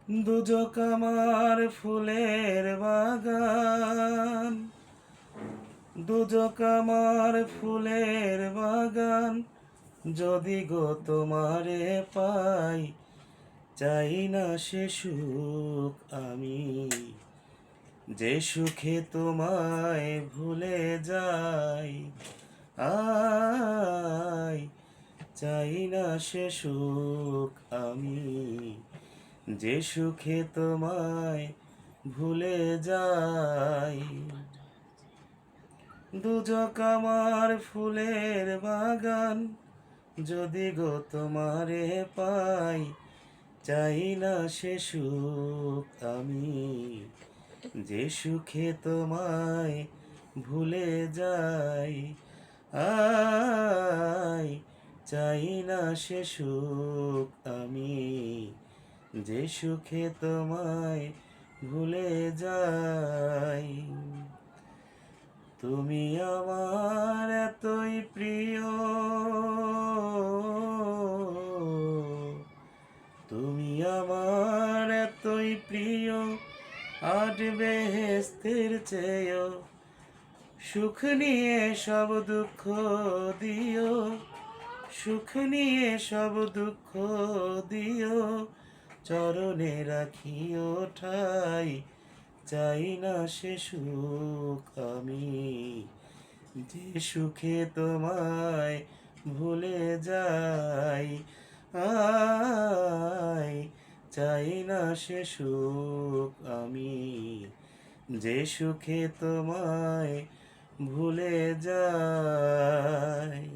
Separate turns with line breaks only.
দুজক আমার ফুলের বাগান, দুজক আমার ফুলের বাগান। যদি গো তোমারে পাই, চাই না সে সুখ আমি, যে সুখে তোমায় ভুলে যাই। আই চাই না সে সুখ আমি, যে সুখে তোমায় ভুলে যাই। দুজক আমার ফুলের বাগান, যদি গো তোমারে পাই, চাই না সে সুখ আমি, যে সুখে তোমায় ভুলে যাই। আই চাই না সে সুখ আমি, যে সুখে তোমায় ভুলে যাই। তুমি আমার এতই প্রিয়, তুমি আমার এতই প্রিয়, আজ বেহেস্তের চেয়েও। সুখ নিয়ে সব দুঃখ দিও, সুখ নিয়ে সব দুঃখ দিও, চরণে রাখিও ঠাই। চাই না সে সুখ আমি, যে সুখে তোমায় ভুলে যাই। আই চাই না সে সুখ আমি, যে সুখে তোমায় ভুলে যাই।